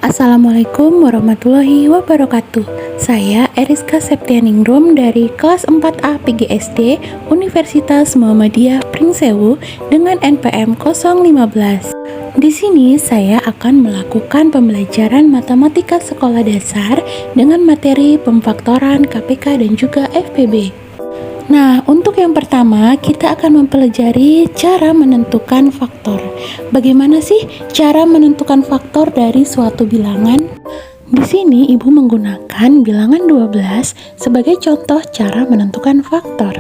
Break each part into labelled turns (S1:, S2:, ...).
S1: Assalamualaikum warahmatullahi wabarakatuh. Saya Eriska Septianingrum dari kelas 4A PGSD Universitas Muhammadiyah Pringsewu dengan NPM 015. Di sini saya akan melakukan pembelajaran matematika sekolah dasar dengan materi pemfaktoran KPK dan juga FPB. Nah, untuk yang pertama, kita akan mempelajari cara menentukan faktor. Bagaimana sih cara menentukan faktor dari suatu bilangan? Di sini Ibu menggunakan bilangan 12 sebagai contoh cara menentukan faktor.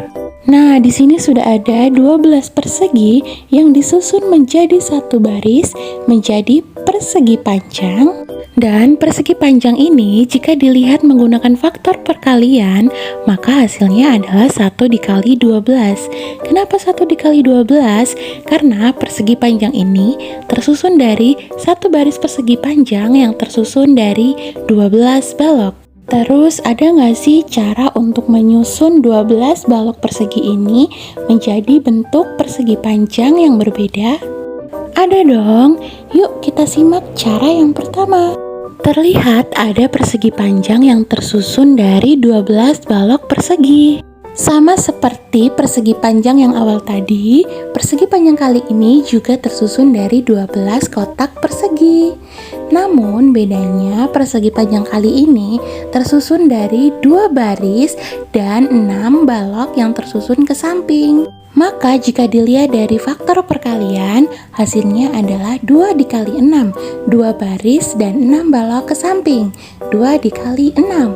S1: Nah, di sini sudah ada 12 persegi yang disusun menjadi satu baris menjadi persegi panjang. Dan persegi panjang ini jika dilihat menggunakan faktor perkalian, maka hasilnya adalah 1 dikali 12. Kenapa 1 dikali 12? Karena persegi panjang ini tersusun dari satu baris persegi panjang yang tersusun dari 12 balok. Terus ada nggak sih cara untuk menyusun 12 balok persegi ini menjadi bentuk persegi panjang yang berbeda? Ada dong. Yuk kita simak cara yang pertama. Terlihat ada persegi panjang yang tersusun dari 12 balok persegi. Sama seperti persegi panjang yang awal tadi, persegi panjang kali ini juga tersusun dari 12 kotak persegi. Namun bedanya persegi panjang kali ini tersusun dari 2 baris dan 6 balok yang tersusun ke samping. Maka jika dilihat dari faktor perkalian, hasilnya adalah 2 dikali 6, 2 baris dan 6 balok ke samping, 2 dikali 6.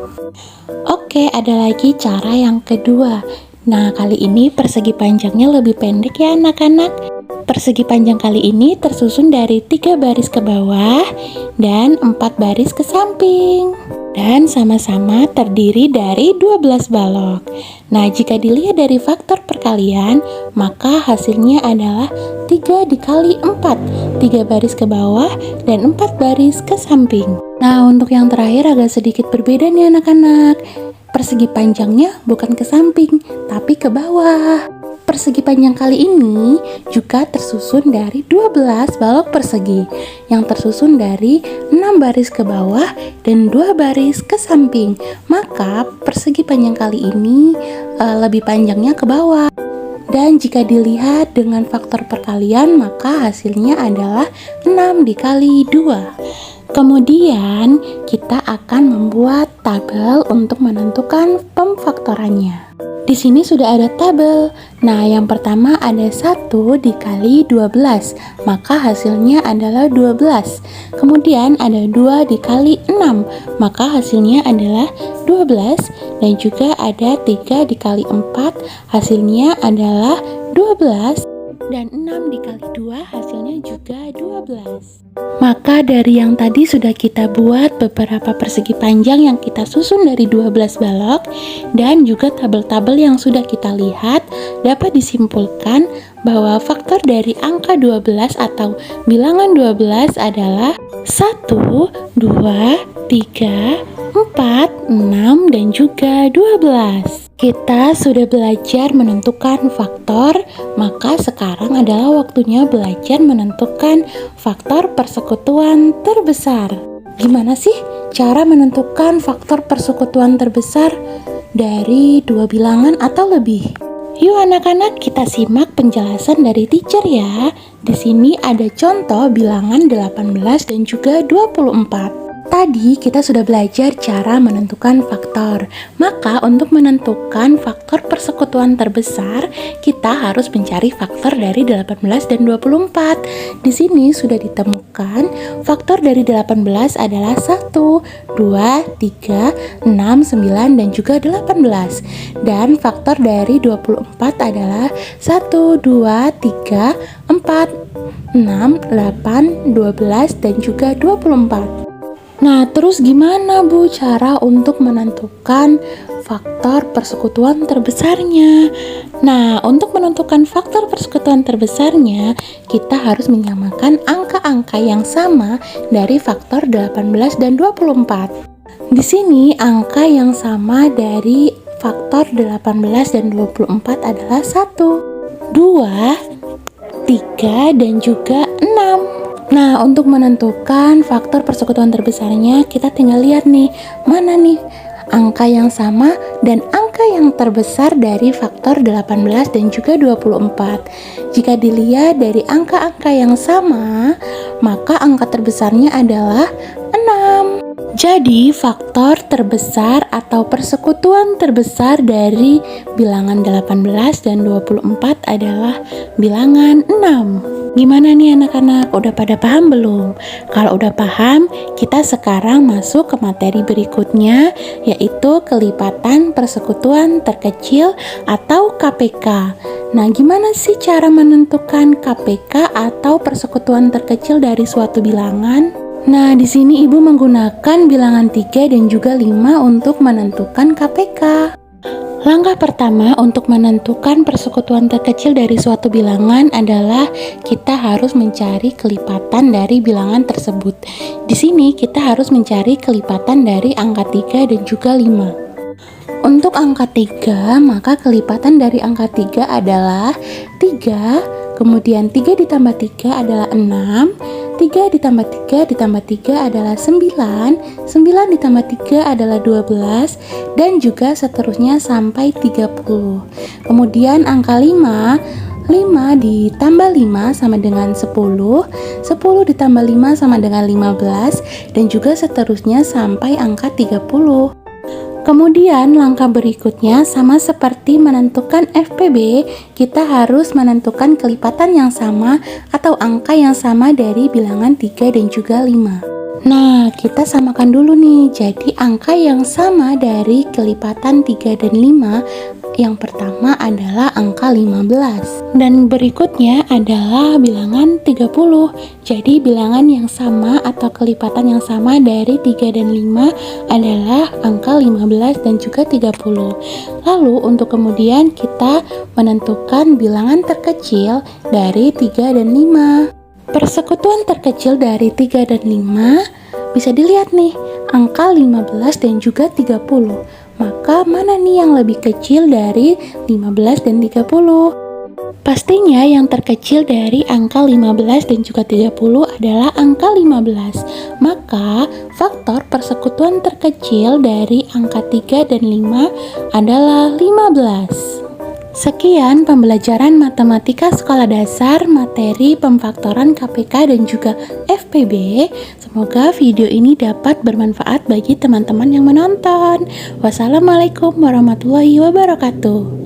S1: Oke, ada lagi cara yang kedua. Nah, kali ini persegi panjangnya lebih pendek ya anak-anak. Persegi panjang kali ini tersusun dari 3 baris ke bawah dan 4 baris ke samping. Dan sama-sama terdiri dari 12 balok. Nah, jika dilihat dari faktor perkalian, maka hasilnya adalah 3 dikali 4, 3 baris ke bawah dan 4 baris ke samping. Nah, untuk yang terakhir agak sedikit berbeda nih anak-anak. Persegi panjangnya bukan ke samping, tapi ke bawah. Persegi panjang kali ini juga tersusun dari 12 balok persegi yang tersusun dari 6 baris ke bawah dan 2 baris ke samping. Maka persegi panjang kali ini lebih panjangnya ke bawah. Dan jika dilihat dengan faktor perkalian, maka hasilnya adalah 6 dikali 2. Kemudian kita akan membuat tabel untuk menentukan pemfaktorannya. Di sini sudah ada tabel. Nah, yang pertama ada 1 dikali 12, maka hasilnya adalah 12. Kemudian ada 2 dikali 6, maka hasilnya adalah 12. Dan juga ada 3 dikali 4, hasilnya adalah 12. Dan 6 dikali 2 hasilnya juga 12. Maka dari yang tadi sudah kita buat beberapa persegi panjang yang kita susun dari 12 balok dan juga tabel-tabel yang sudah kita lihat, dapat disimpulkan bahwa faktor dari angka 12 atau bilangan 12 adalah 1, 2, 3, 4, 6, dan juga 12. Kita sudah belajar menentukan faktor, maka sekarang adalah waktunya belajar menentukan faktor persekutuan terbesar. Gimana sih cara menentukan faktor persekutuan terbesar dari 2 bilangan atau lebih? Yuk anak-anak, kita simak penjelasan dari teacher ya. Di sini ada contoh bilangan 18 dan juga 24. Tadi kita sudah belajar cara menentukan faktor. Maka untuk menentukan faktor persekutuan terbesar, kita harus mencari faktor dari 18 dan 24. Di sini sudah ditemukan faktor dari 18 adalah 1, 2, 3, 6, 9, dan juga 18. Dan faktor dari 24 adalah 1, 2, 3, 4, 6, 8, 12, dan juga 24. Nah, terus gimana Bu cara untuk menentukan faktor persekutuan terbesarnya? Nah, untuk menentukan faktor persekutuan terbesarnya, kita harus menyamakan angka-angka yang sama dari faktor 18 dan 24. Di sini angka yang sama dari faktor 18 dan 24 adalah 1, 2, 3, dan juga 6. Nah, untuk menentukan faktor persekutuan terbesarnya, kita tinggal lihat nih, mana nih angka yang sama dan angka yang terbesar dari faktor 18 dan juga 24. Jika dilihat dari angka-angka yang sama, maka angka terbesarnya adalah 6. Jadi, faktor terbesar atau persekutuan terbesar dari bilangan 18 dan 24 adalah bilangan 6. Gimana nih anak-anak? Udah pada paham belum? Kalau udah paham, kita sekarang masuk ke materi berikutnya, yaitu kelipatan persekutuan terkecil atau KPK. Nah, gimana sih cara menentukan KPK atau persekutuan terkecil dari suatu bilangan? Nah, di sini Ibu menggunakan bilangan 3 dan juga 5 untuk menentukan KPK. Langkah pertama untuk menentukan persekutuan terkecil dari suatu bilangan adalah kita harus mencari kelipatan dari bilangan tersebut. Di sini kita harus mencari kelipatan dari angka 3 dan juga 5. Untuk angka 3, maka kelipatan dari angka 3 adalah 3, kemudian 3 ditambah 3 adalah 6, 3 ditambah 3 ditambah 3 adalah 9, 9 ditambah 3 adalah 12, dan juga seterusnya sampai 30. Kemudian angka 5, 5 ditambah 5 sama dengan 10, 10 ditambah 5 sama dengan 15, dan juga seterusnya sampai angka 30. Kemudian langkah berikutnya sama seperti menentukan FPB, kita harus menentukan kelipatan yang sama atau angka yang sama dari bilangan 3 dan juga 5. Nah, kita samakan dulu nih. Jadi angka yang sama dari kelipatan 3 dan 5, yang pertama adalah angka 15. Dan berikutnya adalah bilangan 30. Jadi bilangan yang sama atau kelipatan yang sama dari 3 dan 5 adalah angka 15 dan juga 30. Lalu untuk kemudian kita menentukan bilangan terkecil dari 3 dan 5. Persekutuan terkecil dari 3 dan 5 bisa dilihat nih, angka 15 dan juga 30. Maka mana nih yang lebih kecil dari 15 dan 30? Pastinya yang terkecil dari angka 15 dan juga 30 adalah angka 15. Maka faktor persekutuan terkecil dari angka 3 dan 5 adalah 15. Sekian pembelajaran matematika sekolah dasar materi pemfaktoran KPK dan juga FPB. Semoga video ini dapat bermanfaat bagi teman-teman yang menonton. Wassalamualaikum warahmatullahi wabarakatuh.